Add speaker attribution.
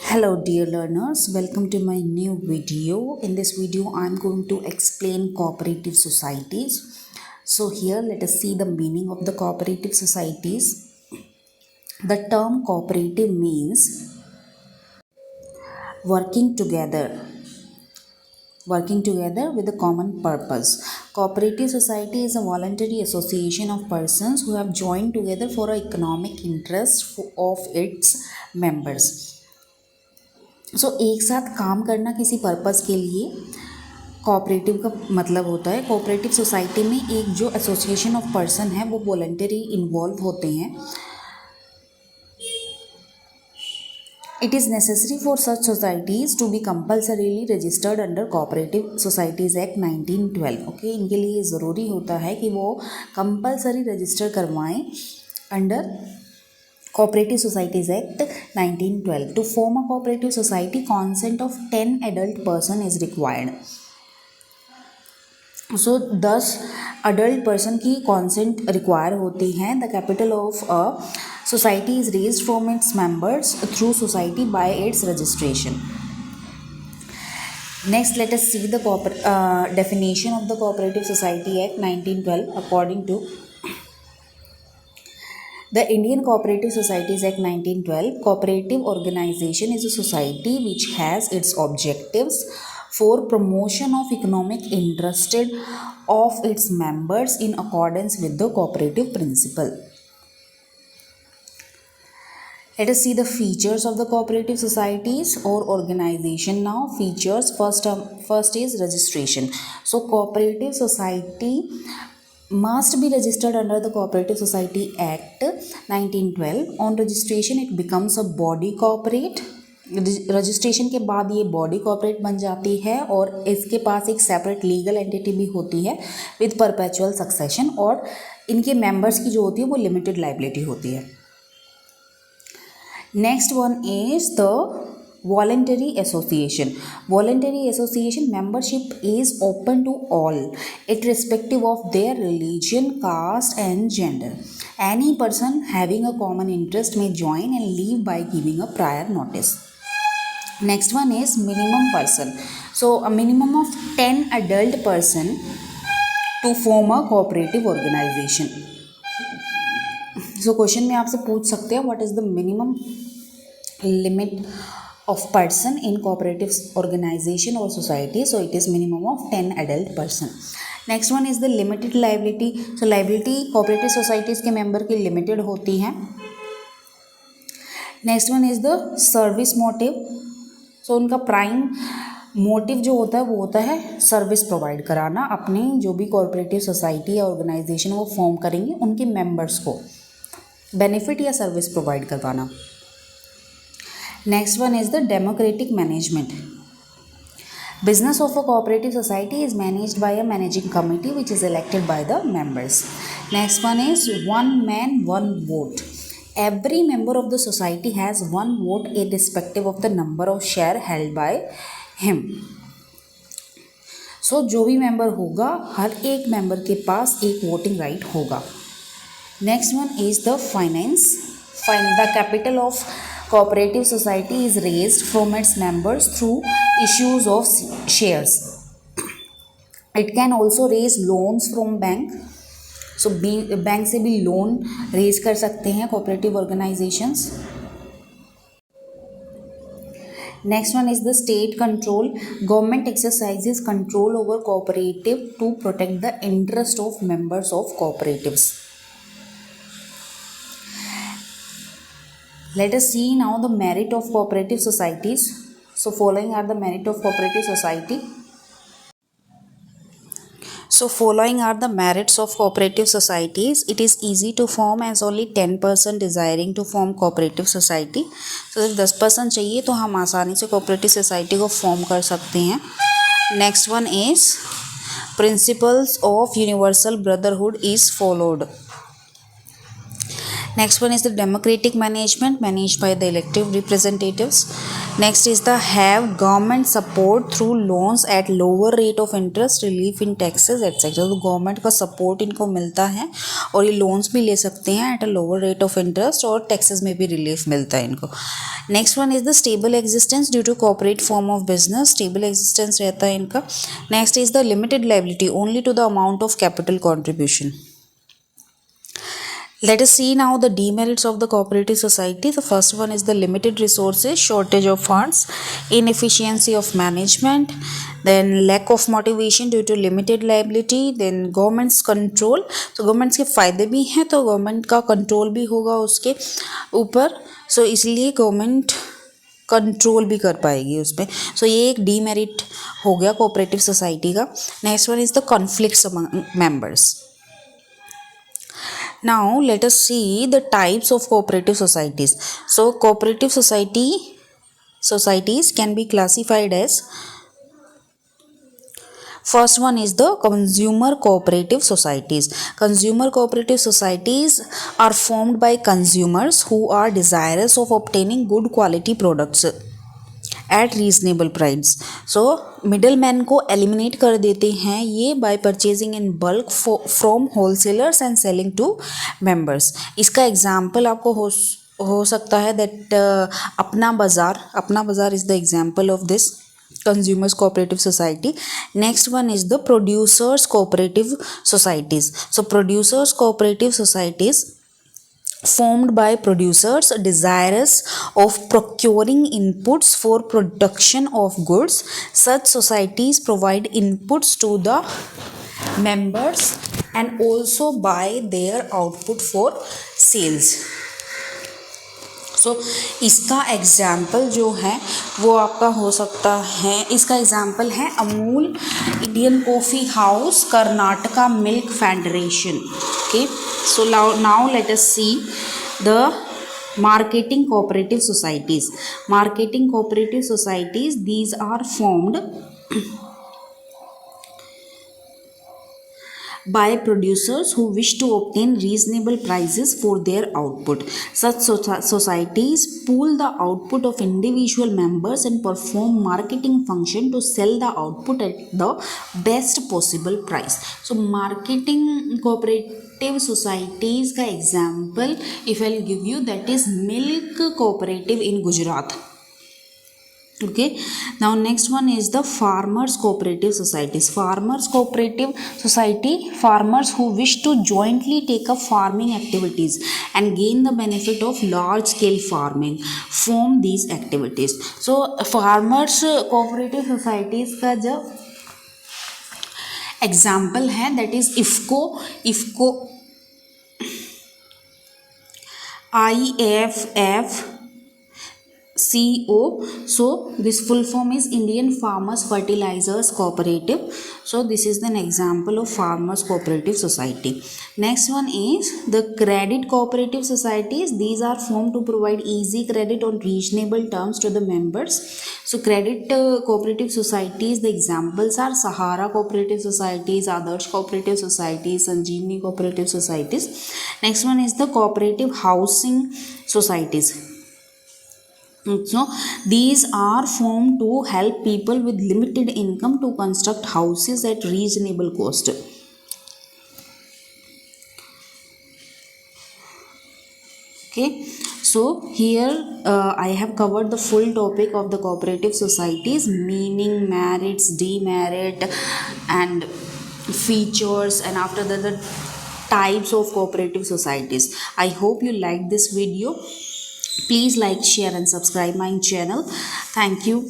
Speaker 1: Hello dear learners, welcome to my new video. In this video I am going to explain cooperative societies. So here let us see the meaning of the cooperative societies. The term cooperative means working together, working together with a common purpose. Cooperative society is a voluntary association of persons who have joined together for an economic interest of its members. एक साथ काम करना किसी purpose के लिए cooperative का मतलब होता है। कोऑपरेटिव सोसाइटी में एक जो एसोसिएशन ऑफ पर्सन है वो वॉलंटरी इन्वॉल्व होते हैं। It is necessary for such societies to be compulsorily registered under Cooperative Societies Act 1912। Okay, इनके लिए ज़रूरी होता है कि वो कंपल्सरी रजिस्टर करवाएं under Cooperative Societies Act 1912. To form a cooperative society, consent of 10 adult person is required. So 10 adult person की consent require होती है. The capital of a society is raised from its members through society by its registration. Next, let us see the definition of the Cooperative Society Act 1912 according to the Indian Cooperative Societies Act 1912. Cooperative organization is a society which has its objectives for promotion of economic interest of its members in accordance with the cooperative principle. Let us see the features of the cooperative societies or organization now. Features, first is registration. So cooperative society must be registered under the Cooperative Society Act 1912. On registration it becomes a body corporate. Registration के बाद ये body corporate बन जाती है और इसके पास एक separate legal entity भी होती है विद परपेचुअल सक्सेशन, और इनके मेंबर्स की जो होती है वो लिमिटेड लाइबिलिटी होती है। Next one is the voluntary association. Voluntary association membership is open to all, irrespective of their religion, caste and gender. Any person having a common interest may join and leave by giving a prior notice. Next one is minimum person. So a minimum of 10 adult person to form a cooperative organization. So question में आपसे पूछ सकते हैं what is the minimum limit of person in cooperative organization or society. So it is minimum of 10 adult person. Next one is the limited liability. So liability cooperative societies के member की limited होती हैं. Next one is the service motive. So उनका prime motive जो होता है वो होता है सर्विस प्रोवाइड कराना, अपने जो भी कोऑपरेटिव सोसाइटी या ऑर्गेनाइजेशन वो फॉर्म करेंगे उनके मेंबर्स को बेनिफिट या सर्विस प्रोवाइड करवाना. Next one is the democratic management. Business of a cooperative society is managed by a managing committee which is elected by the members. Next one is one man, one vote. Every member of the society has one vote irrespective of the number of share held by him. So जो भी member होगा हर एक member के पास एक voting right होगा. Next one is the finance. The capital of cooperative society is raised from its members through issues of shares. It can also raise loans from bank. So bank से भी loan raise कर सकते हैं cooperative organizations. Next one is the state control. Government exercises control over cooperative to protect the interest of members of cooperatives. Let us see now the merit of cooperative societies. So following are the merit of cooperative society. So following are the merits of cooperative societies. It is easy to form as only 10% desiring to form cooperative society. So if 10% चाहिए तो हम आसानी से cooperative society को form कर सकते हैं. Next one is principles of universal brotherhood is followed. Next one is the democratic management, managed by the elective representatives. Next is the have government support through loans at lower rate of interest, relief in taxes etc. तो government का support इनको मिलता है और ये loans भी ले सकते हैं at a lower rate of interest और टैक्सेस में भी रिलीफ मिलता है इनको. Next one is the stable existence due to corporate form of business, stable existence रहता है इनका. Next is the limited liability only to the amount of capital contribution. Let us see now the demerits of the cooperative society. The first one is the limited resources, shortage of funds, inefficiency of management, then lack of motivation due to limited liability, then government's control. तो governments के फ़ायदे भी हैं तो government का control भी होगा उसके ऊपर, so इसलिए government कंट्रोल भी कर पाएगी उस पर. सो ये एक डीमेरिट हो गया कोऑपरेटिव सोसाइटी का. Next one is the conflicts among members. Now let us see the types of cooperative societies. So cooperative societies can be classified as, first one is the consumer cooperative societies. Consumer cooperative societies are formed by consumers who are desirous of obtaining good quality products at reasonable price. So middle man को eliminate कर देते हैं ये by purchasing in bulk from wholesalers and selling to members. इसका example आपको हो सकता है that Apna Bazaar is the example of this consumers cooperative society. Next one is the producers cooperative societies. So producers cooperative societies formed by producers desirous of procuring inputs for production of goods. Such societies provide inputs to the members and also buy their output for sales. सो इसका example जो है वो आपका हो सकता है, इसका example है Amul, Indian coffee house, Karnataka milk federation. Okay, so now let us see the marketing cooperative societies. Marketing cooperative societies, these are formed by producers who wish to obtain reasonable prices for their output. Such societies pool the output of individual members and perform marketing function to sell the output at the best possible price. So marketing cooperative societies का example if I'll give you, that is milk cooperative in Gujarat. Okay, now next one is the farmers cooperative societies. Farmers cooperative society, farmers who wish to jointly take up farming activities and gain the benefit of large scale farming form these activities. So farmers cooperative societies का जो example है that is IFFCO IFFCO. So this full form is Indian Farmers Fertilizers Cooperative. So this is an example of Farmers Cooperative Society. Next one is the credit cooperative societies. These are formed to provide easy credit on reasonable terms to the members. So credit cooperative societies, the examples are Sahara Cooperative Societies, Adarsh Cooperative Societies, Sanjeevani Cooperative Societies. Next one is the cooperative housing societies. So these are formed to help people with limited income to construct houses at reasonable cost. Okay, so here I have covered the full topic of the cooperative societies, meaning, merits, demerit and features, and after that the types of cooperative societies. I hope you liked this video. Please like, share and subscribe my channel. Thank you.